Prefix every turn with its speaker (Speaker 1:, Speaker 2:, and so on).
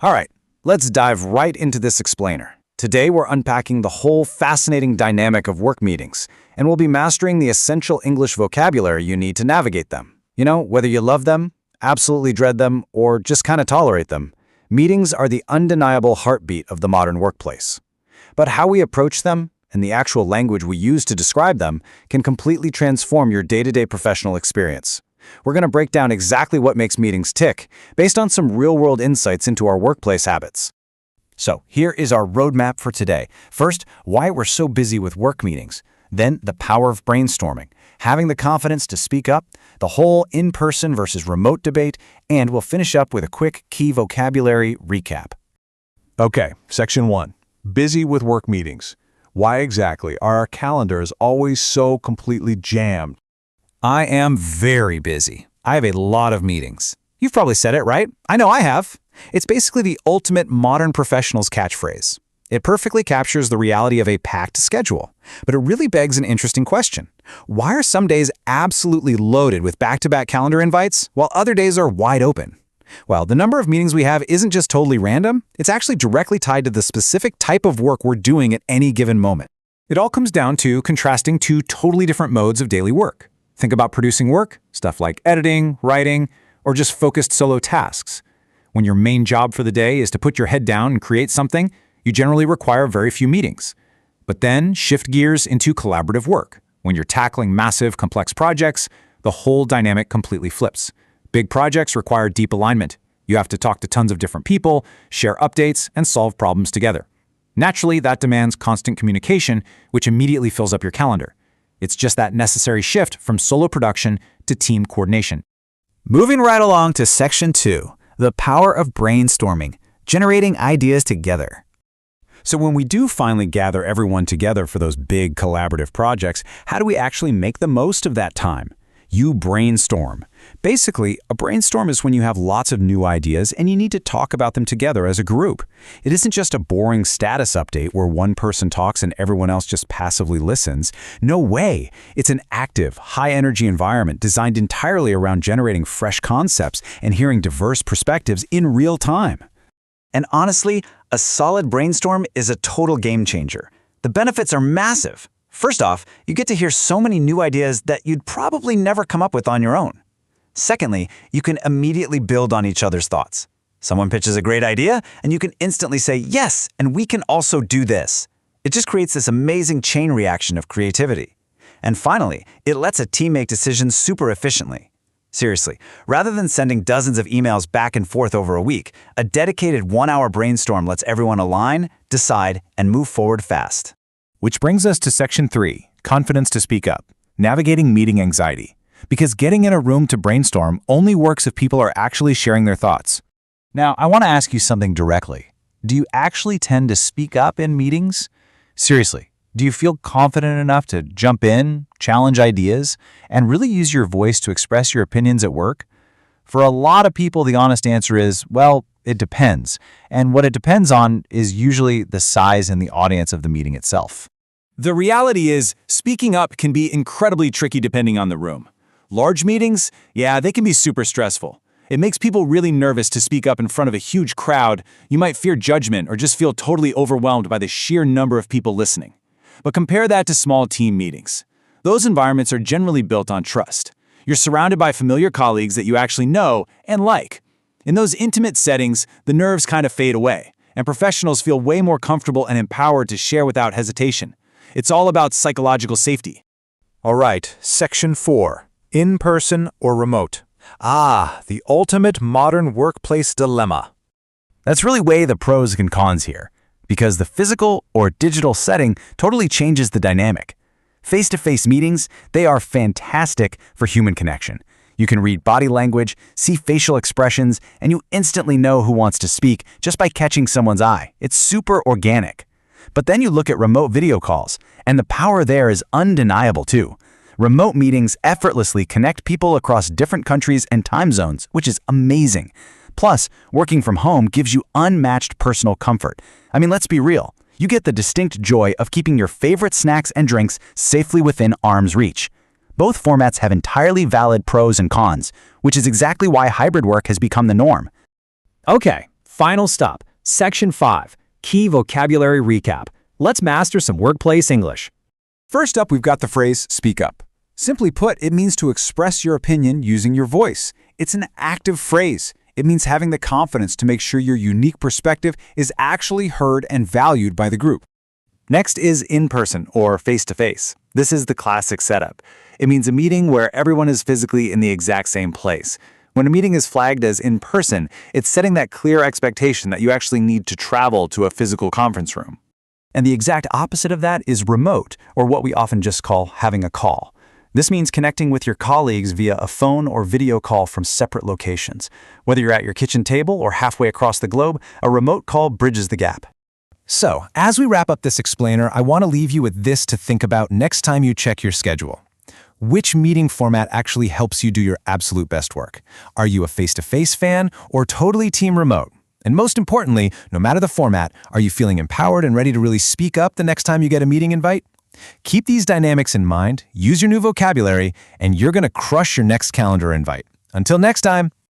Speaker 1: All right, let's dive right into this explainer. Today we're unpacking the whole fascinating dynamic of work meetings, and we'll be mastering the essential English vocabulary you need to navigate them. Whether you love them, absolutely dread them, or just kind of tolerate them, meetings are the undeniable heartbeat of the modern workplace. But how we approach them, and the actual language we use to describe them, can completely transform your day-to-day professional experience. We're going to break down exactly what makes meetings tick, based on some real-world insights into our workplace habits. So, here is our roadmap for today. First, why we're so busy with work meetings. Then, the power of brainstorming, having the confidence to speak up, the whole in-person versus remote debate, and we'll finish up with a quick key vocabulary recap.
Speaker 2: Okay, Section 1. Busy with work meetings. Why exactly are our calendars always so completely jammed?
Speaker 1: I am very busy. I have a lot of meetings. You've probably said it, right? I know I have. It's basically the ultimate modern professional's catchphrase. It perfectly captures the reality of a packed schedule. But it really begs an interesting question. Why are some days absolutely loaded with back-to-back calendar invites, while other days are wide open? Well, the number of meetings we have isn't just totally random. It's actually directly tied to the specific type of work we're doing at any given moment. It all comes down to contrasting two totally different modes of daily work. Think about producing work, stuff like editing, writing, or just focused solo tasks. When your main job for the day is to put your head down and create something, you generally require very few meetings. But then shift gears into collaborative work. When you're tackling massive, complex projects, the whole dynamic completely flips. Big projects require deep alignment. You have to talk to tons of different people, share updates, and solve problems together. Naturally, that demands constant communication, which immediately fills up your calendar. It's just that necessary shift from solo production to team coordination. Moving right along to Section 2, the power of brainstorming, generating ideas together. So when we do finally gather everyone together for those big collaborative projects, how do we actually make the most of that time? You brainstorm. Basically, a brainstorm is when you have lots of new ideas and you need to talk about them together as a group. It isn't just a boring status update where one person talks and everyone else just passively listens. No way! It's an active, high-energy environment designed entirely around generating fresh concepts and hearing diverse perspectives in real time. And honestly, a solid brainstorm is a total game changer. The benefits are massive. First off, you get to hear so many new ideas that you'd probably never come up with on your own. Secondly, you can immediately build on each other's thoughts. Someone pitches a great idea, and you can instantly say, yes, and we can also do this. It just creates this amazing chain reaction of creativity. And finally, it lets a team make decisions super efficiently. Seriously, rather than sending dozens of emails back and forth over a week, a dedicated one-hour brainstorm lets everyone align, decide, and move forward fast.
Speaker 2: Which brings us to Section 3, confidence to speak up, navigating meeting anxiety. Because getting in a room to brainstorm only works if people are actually sharing their thoughts. Now, I want to ask you something directly. Do you actually tend to speak up in meetings? Seriously, do you feel confident enough to jump in, challenge ideas, and really use your voice to express your opinions at work? For a lot of people, the honest answer is, well, it depends. And what it depends on is usually the size and the audience of the meeting itself.
Speaker 1: The reality is, speaking up can be incredibly tricky depending on the room. Large meetings, they can be super stressful. It makes people really nervous to speak up in front of a huge crowd. You might fear judgment or just feel totally overwhelmed by the sheer number of people listening. But compare that to small team meetings. Those environments are generally built on trust. You're surrounded by familiar colleagues that you actually know and like. In those intimate settings, the nerves kind of fade away, and professionals feel way more comfortable and empowered to share without hesitation. It's all about psychological safety.
Speaker 2: All right, Section 4, in-person or remote. The ultimate modern workplace dilemma.
Speaker 1: Let's really weigh the pros and cons here, because the physical or digital setting totally changes the dynamic. Face-to-face meetings, they are fantastic for human connection. You can read body language, see facial expressions, and you instantly know who wants to speak just by catching someone's eye. It's super organic. But then you look at remote video calls, and the power there is undeniable too. Remote meetings effortlessly connect people across different countries and time zones, which is amazing. Plus, working from home gives you unmatched personal comfort. I mean, let's be real. You get the distinct joy of keeping your favorite snacks and drinks safely within arm's reach. Both formats have entirely valid pros and cons, which is exactly why hybrid work has become the norm. Okay,
Speaker 3: Final stop, Section 5, Key Vocabulary Recap. Let's master some workplace English.
Speaker 1: First up, we've got the phrase speak up. Simply put, it means to express your opinion using your voice. It's an active phrase. It means having the confidence to make sure your unique perspective is actually heard and valued by the group.
Speaker 2: Next is in-person or face-to-face. This is the classic setup. It means a meeting where everyone is physically in the exact same place. When a meeting is flagged as in-person, it's setting that clear expectation that you actually need to travel to a physical conference room.
Speaker 1: And the exact opposite of that is remote, or what we often just call having a call. This means connecting with your colleagues via a phone or video call from separate locations. Whether you're at your kitchen table or halfway across the globe, a remote call bridges the gap.
Speaker 2: So, as we wrap up this explainer, I want to leave you with this to think about next time you check your schedule. Which meeting format actually helps you do your absolute best work? Are you a face-to-face fan or totally team remote? And most importantly, no matter the format, are you feeling empowered and ready to really speak up the next time you get a meeting invite? Keep these dynamics in mind, use your new vocabulary, and you're going to crush your next calendar invite. Until next time.